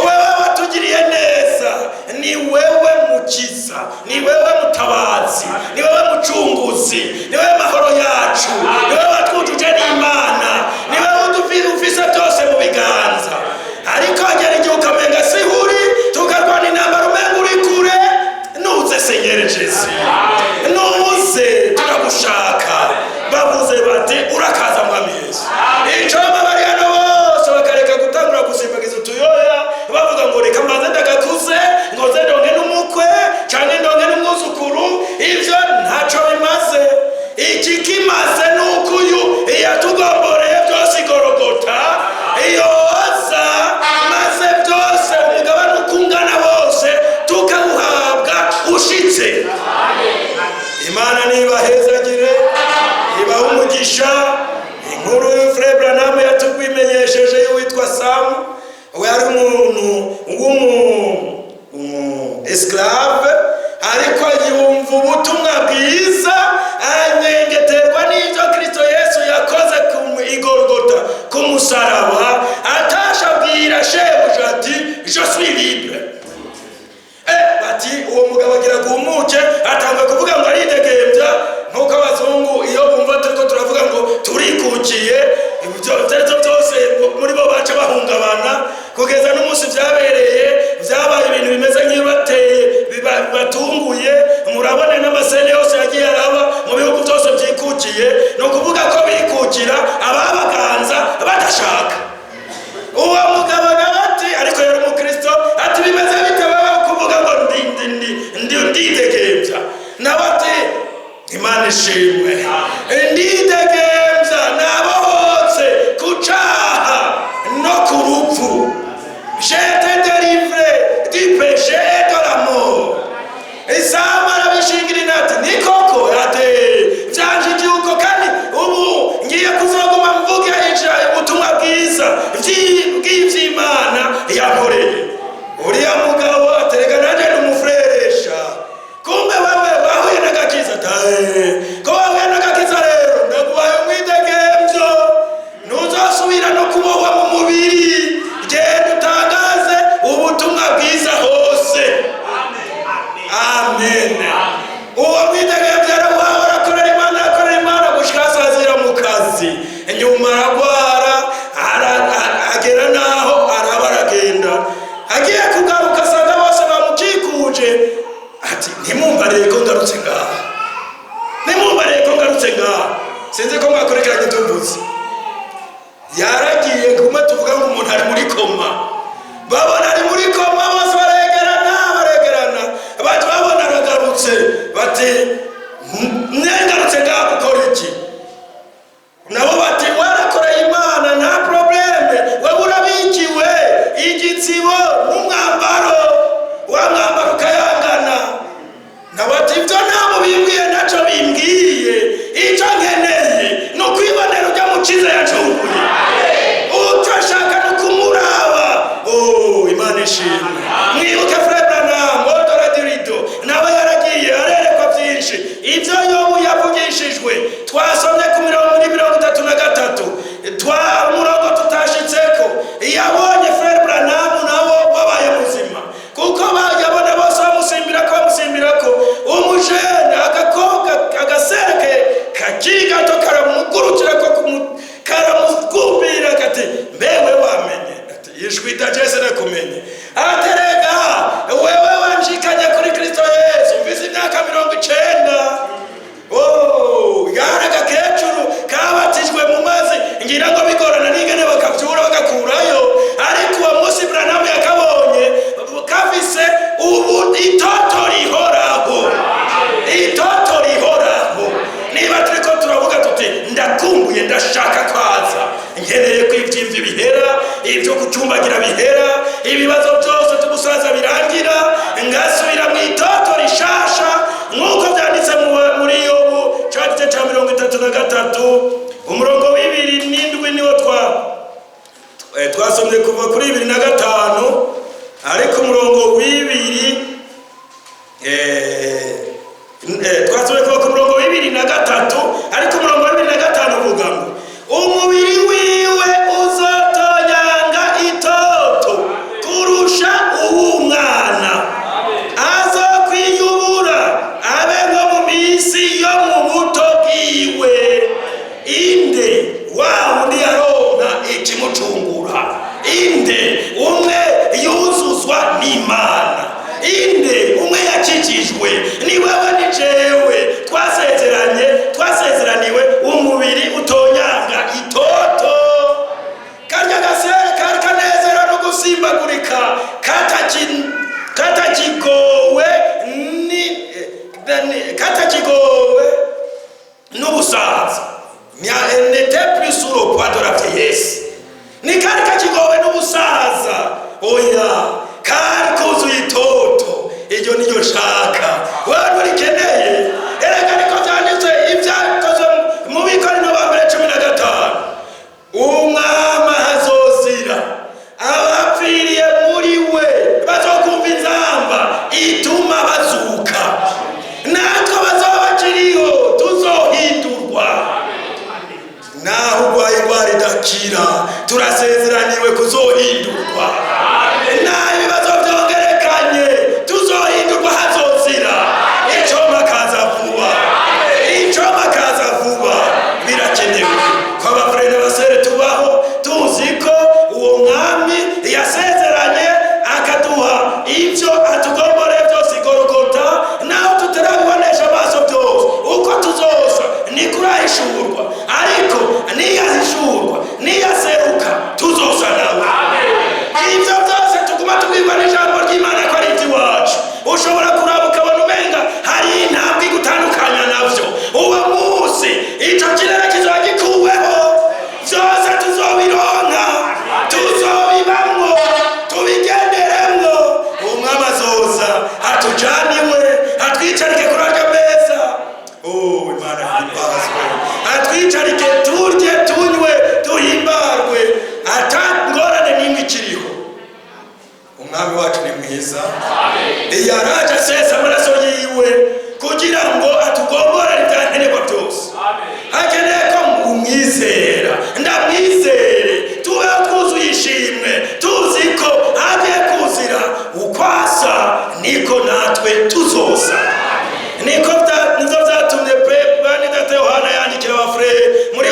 Wewe watugiriye neza, ni wewe mukiza, ni wewe mutabazi, ni wewe mucunguzi, ni wewe mahoro yacu, ni wewe watwujuje n'Imana, ni wewe ufise byose mu biganza. Ariko agera igihe ukamenga sihuri, tukarwana intambara umenga uri kure. Nuze Senyeri Jesu, nuze turagushaka. Bavuze bati urakaza mwami Yesu. Ico babariyano bose bakareka gutangura gusimbagiza utuyoya, bavuga ngo reka mbanze ndagakuze ngo nze ndonke n'umukwe canke ndonke n'umwuzukuru. Ivyo ntaco bimaze. Iki kimaze nuko uyu yatugomboreye byose igorogota yoza maze byose umugabane ukungana bose tukawuhabwa ushitse. Imana nibahezagire, ibahe umugisha. Inkuru y'Frère Branham yatugwimenyesheje y'uwitwa Sam, we ari umuntu esclave, ariko yumva ubutumwa bwiza anyengeterwa n'ibyo Kristo Yesu yakoze ku igorogota ku musaraba. Atashabwira shebuja ati je suis libre. Bati uwo mugabo agira guhumuke, atanga kuvuga ngo aridegembya nk'uko abazungu iyo bumva turiko turavuga ngo turikukiye. Ibyo byose muri bo baca bahungabana kugeza n'umunsi vyabereye, vyabaye ibintu bimeze nk'ibateye bibatunguye. Murabone n'amasene yose yagiye araba mu bihugu byose byikukiye, no kuvuga ko bikukira ababaganza badashaka. Uwo mugabo ati ariko yari umukristo, ati bimeze bitewe kuvuga ngo ndidegembya. Nawe ati Imana ishimwe, ndidegembya nabohotse ku caha no ku rupfu. J'étais délivré du péché et de la mort. Isama arabishingira inati ni koko ate vyanje igihugu kandi ubu ngiye kuzoguma mvuga ubutumwa bwiza bw'ivy'Imana yankoreye. Uriya mugabo aterega nanje n'umufresha. Kumbe wewe wahuye n'agakiza tae. Ko wahuye n'agakiza rero ndaguhaye umwidegemvyo. Ntuzosubira no kubohwa mu mubiri. Genda utangaze ubutumwa bwiza hose. Amen. Uwo mwidegemvyo arawaho arakorera Imana gushika asazira mu kazi. Nyuma aragwara agera naho araba aragenda. Agiye kugaruka asanga bose bamukikuje. Ati ntimumbareye ko ngarutse ngaha, ntimumbareye ko ngarutse ngaha. Sinzi ko mwakurikiranye tuvuze. Yaragiye kuma tuvuga ngo umuntu ari muri koma. Babona ari muri koma bose baregerana. Bati babona aragarutse. Bati ngarutse ngaha gukora iki? Nabo bati warakoreye Imana nta probleme. Wewe urabikiwe igitsibo n'umwambaro. Wa mwambaro ukayangana. Nabati ivyo nabo bimbwiye naco bimbwiye. Ico nkeneye no kwibonera ujya mukiza yacunguye. Uco ashaka no kumuraba. Imana ishimwe. Mwibuke Frère Branham odoradido nawe yaragiye arerekwa byinshi. Ivyo Yobu yavugishijwe twasomye ku 33 umurongo tutashitseko. Yabonye Frère Branham nawo wabaye muzima kuko bayabona bose bamusimbira ko umujene agakora ijwi dajese nakumenye aterega wewe wanjikanye kuri Kristo Yesu mvise imyaka 90 yara gakecuru kabatijwe mu mazi ngira ngo bigorana n'ingene bakavyura bagakurayo ariko uwo munsi Branham yakabonye kafise ubu itoto rihoraho niba turiko turavuga tuti ndakumbuye ndashaka kwaza nkeneye ko ivyimvi bihera ivyo kucumbagira bihera ibibazo byose tugusaza birangira ngasubira mu itoto rishasha nk'uko byanditse muri Yobu cyagice ca 33 umurongo w'2 niwo twasomye kuva kuri 2:5 ariko umurongo w'2 twasomye kuva ku murongo w'2:3 ariko umurongo w'2:5 uvuga ngo umubiri wiwe uzotonyanga itoto kurusha uw'umwana azokwiyubura abe nko mu minsi yo mu buto bwiwe inde wa undi yaronka ikimucungura inde umwe yuzuzwa n'Imana inde umwe yakijijwe ni wewe ni jewe twasezeraniwe umubiri utonyanga itoto karya gasere kanezera no gusimbagurika katakigowe n'ubusaza n'était plus sur le poids de la vieillesse ni kari kakigowe n'ubusaza oya kari kuzuye itoto iryo niyo shaka wewe urikeneye erega niko byanditse ibyakoze mu Bikorino ba mbere 15 umwama hazozira abapfiriye muri we bazokumva inzamba ituma bazuka natwe bazobakiriho tuzohindurwa naho urwaye indwara idakira turasezeraniwe kuzohindurwa naho ibibazo byongerekanye tuzohindurwa hazozira icoma kaza vuba birakenewe ko abafurere basere tubaho tuzi ko uwo mwami yasezeranye akaduha ibyo atugomboreye byose igorogota naho tutarabibonesha amaso byose uko tuzosa ni kurahishurwa ariko niyahishurwa niyaseruka tuzosa nawe ibyo byose tuguma tubwirwa n'ijambo ry'Imana ko ari iby'iwacu ushobora kuraba ukabona umenga hari intambwe igutandukanya navyo uwo munsi ico kirere kizoba gikuweho byose tuzobironka tuzobibamwo tubigenderemwo umwami azoza atujaniwe atwicarike kuri arya meza Imana himbazwe atwicarike turye tunywe tuhimbarwe atangorane n'imwe ikiriho umwami wacu ni mwiza yaraje asesa amaraso yiwe kugira ngo atugomborere ibyankenerwa byose hakeneye ko umwizera ndamwizere tubeho twuzuye ishimwe tuzi ko agiye kuzira ukwasa niko natwe tuzosa niko nivyo vyatumye Yohana yandikira abafurere muri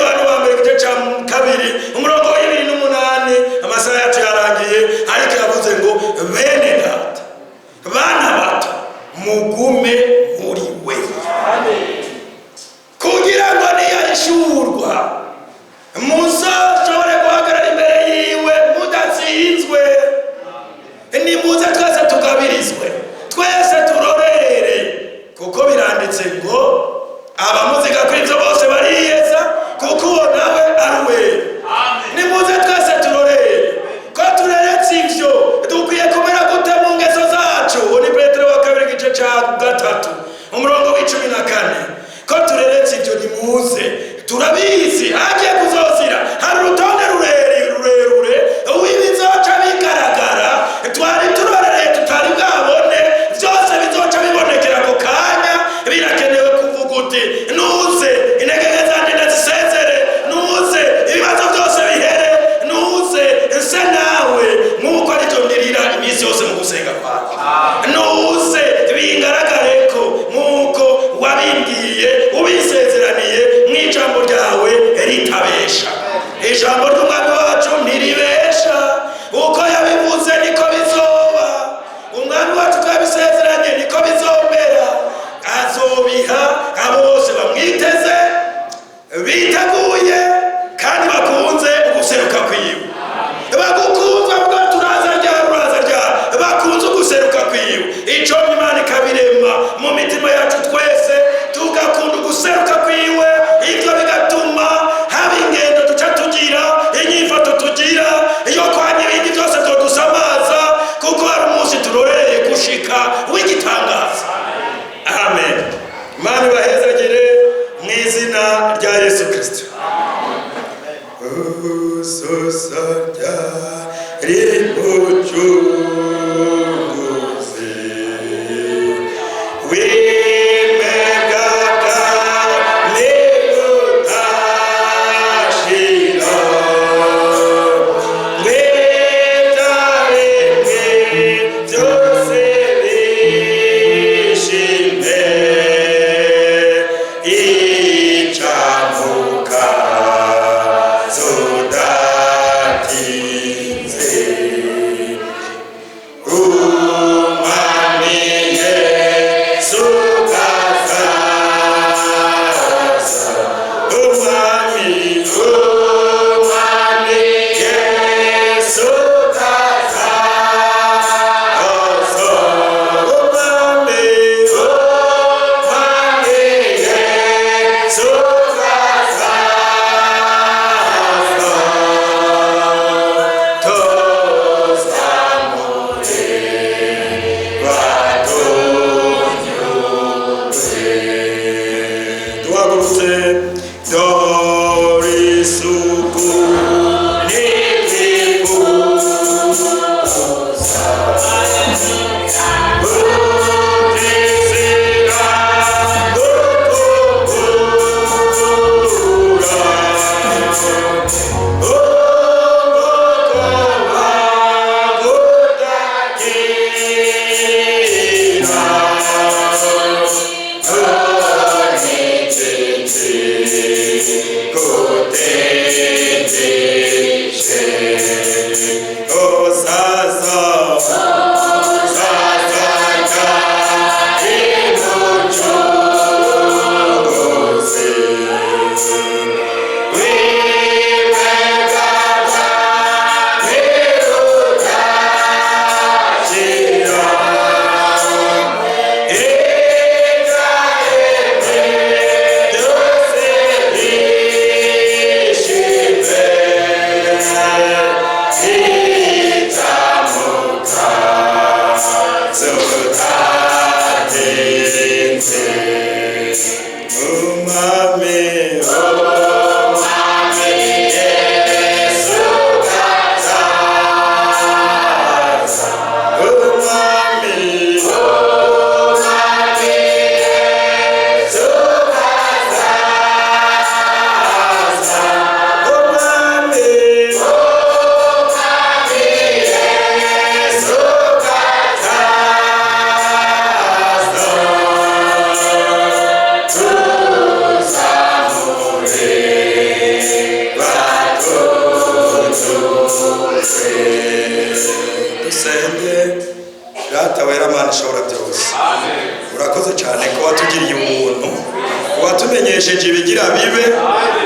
watumenyesheje ibigira bibe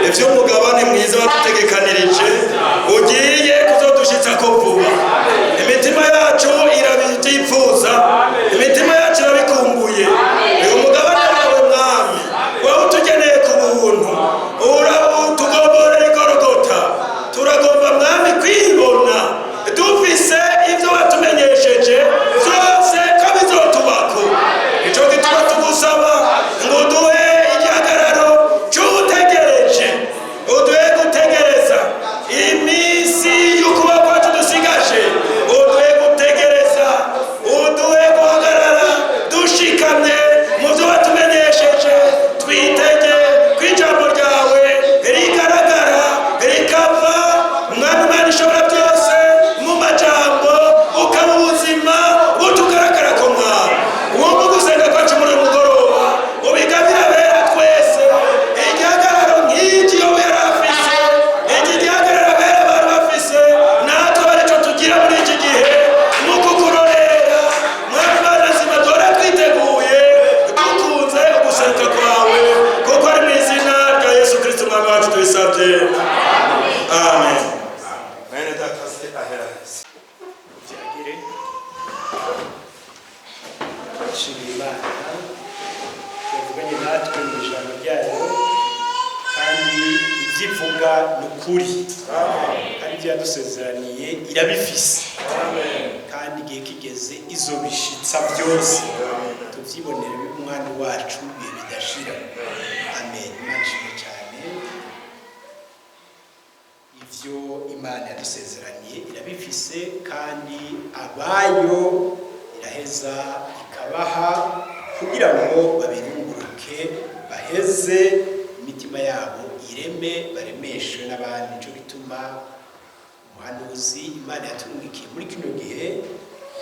ivyo mugabane mwiza watutegekanirije ugiye kuzodushitsa ko vuba. Imitima yacu irabitifuza, imitima yacu irabikumbuye. Uyu mugabane wawe mwami wawutugeneye ku buntu, urawutugomborera igorogota. Turagomba mwami kwibona dufise ivyo watumenyesheje vyose ko bizotubako. Ico gituma tugusaba ngo duhe igihagararo c'utegereje, uduhe gutegereza iminsi y'ukuba kwacu dusigaje, uduhe gutegereza, uduhe guhagarara dushikamye mu vyo watumenyesheje. Twitege kw'ijambo ryawe rigaragara rikava mwami Imana ishobora byose mu majambo, ukaba ubuzima butugaragara ko mwami wumva gusenga kwacu muri mugoroba ubigabira bera twese igihagararo nk'iki yo bera afise, iki gihagararo bera bari bafise natwe barico tugira muri iki gihe mu kukurorera mwami Imana nzima dore twiteguye dukunze ugusenga kwawe kuko ari mu izina rya Yesu Kristo mwami wacu tubisabye, amen. Bene data se ahera byagire shimira Imana yavuganye natwe mu ijambo ryayo kandi ibyivuga ni ukuri kandi ibyo yadusezeraniye irabifise kandi igihe kigeze izobishitsa byose tubyibonere umwami wacu ibihe bidashira, amen. Imana ishimwe cyane. ibyo Imana yadusezeranye irabifise kandi abayo iraheza ikabaha kugira ngo babirunguruke baheze imitima yabo ireme baremeshwe n'abandi. Nico bituma umuhanuzi Imana yatungikiye muri kino gihe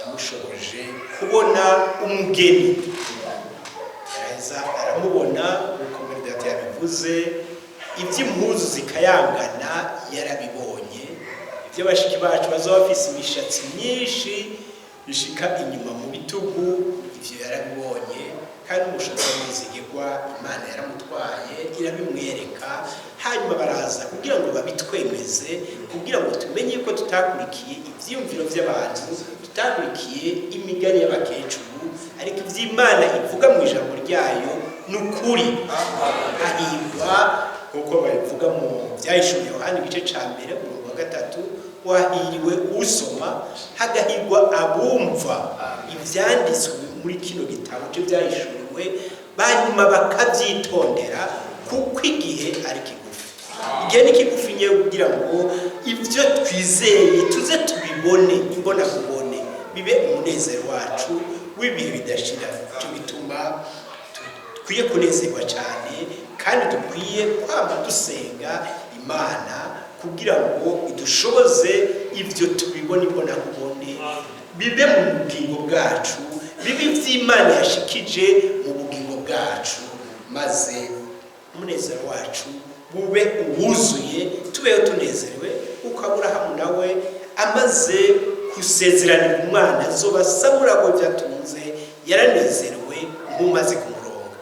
yamushoboje kubona umugeni, araheza aramubona uko muri data yabivuze, iby'impuzu zikayangana yarabibonye, ibyo bashiki bacu bazaba bafise imishatsi myinshi bishika inyuma mu bitugu, ivyo yarabibonye, kandi umushatsi w'umwizigirwa Imana yaramutwaye irabimwereka. Hanyuma baraza kugira ngo babitwemeze, kugira ngo tumenye ko tutakurikiye ivyiyumviro by'abantu, tutakurikiye imigani y'abakecuru, ariko ivy'Imana ivuga mu ijambo ryayo n'ukuri. Hahirwa nk'uko babivuga mu Byahishuriwe Yohana igice ca 1:3, wahiriwe usoma, hagahirwa abumva ivyanditswe muri kino gitabo cyo Byahishuriwe, banyuma bakavyitondera, kuko igihe ari kigufi. Igihe ni kigufi nyewe kugira ngo ibyo twizeye tuze tubibone imbona kubone, bibe umunezero wacu w'ibihe bidashira. Cyo bituma dukwiye kunezerwa cyane, kandi dukwiye kwama dusenga Imana kugira ngo idushoboze ibyo tubibone imbona kubone, bibe mu bugingo bwacu, bibe ivy'Imana yashikije mu bugingo bwacu, maze umunezero wacu bube uwuzuye, tubeho tunezerewe. Uko Aburahamu nawe amaze gusezerana umwana azoba samurago byatunze, yaranezerewe nk'umaze kumuronga.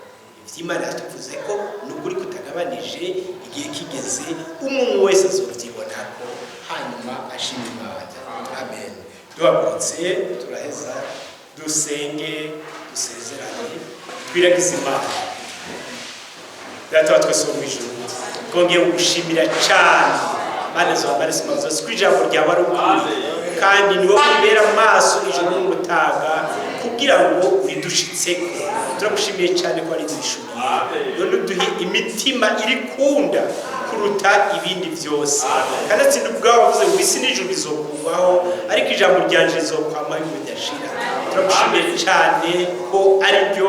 Ivy'Imana yatuvuze ko n'ukuri kutagabanije, igihe kigeze umuntu wese azovyibonako, hanyuma ashima Imana. Amen. Duhagurutse turaheza dusenge, dusezerane, twiragize Imana. Data wa twese wo mw'ijuru, twongeye gushimira cyane Mana z'abarisi mazozi kwijambo ryawe ari ukuri, kandi niwo kwibera maso ijoro n'umutaga kugira ngo uridushitseko. Turagushimiye cyane ko ari zishuriye, none uduhe imitima iri kunda kuruta ibindi byose, kandi atsinda ubwawe wavuze ngo isi n'ijuru bizokurwaho, ariko ijambo ryanje rizokwamaho bidashira. Turagushimiye cyane ko ari byo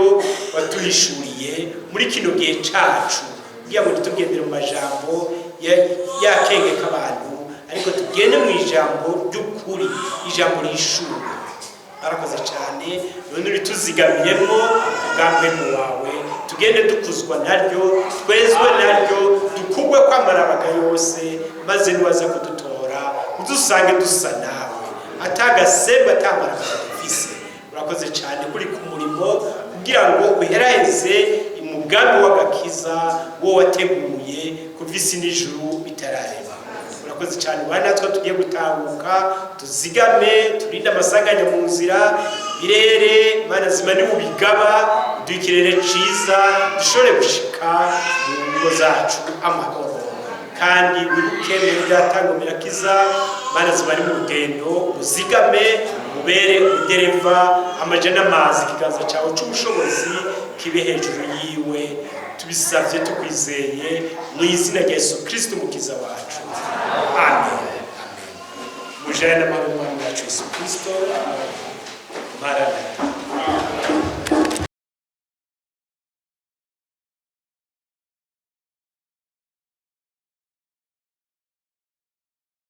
watuhishuriye muri kino gihe cacu, kugira ngo tugendere mu majambo yakengeka abantu, ariko tugende mu ijambo ry'ukuri, ijambo rishura. Arakoze cyane, none urituzigamiremo ubwambene wawe, tugende dukuzwa naryo, twezwe naryo, dukugwe kw'amarabaga yose, maze niwaza kudutora udusange dusa nawe, atagasemba atamarabaga dufise. Urakoze cyane kuri ku murimo, kugira ngo uheraheze umugambi w'agakiza wo wateguye kuva isi n'ijuru bitarareba. Urakoze cyane bana, natwe tugiye gutahuka, tuzigame, turinde amasanganya mu nzira, birere Mana zima ni ubigaba, duhe ikirere ciza, dushobore gushika mu ngo zacu amahoro. Kandi wibuke mu byatangomera kiza, Mana zima ni mu rugendo, uzigame, ubere udereva, amaje n'amazi, ikiganza cyawe c'ubushobozi kibe hejuru yiwe. Tubisavye tukwizeye mu izina rya Yesu Kristo umukiza wacu. Amen. Mujana n'amahoro y'Umwami wacu Yesu Kristo. Maranatha.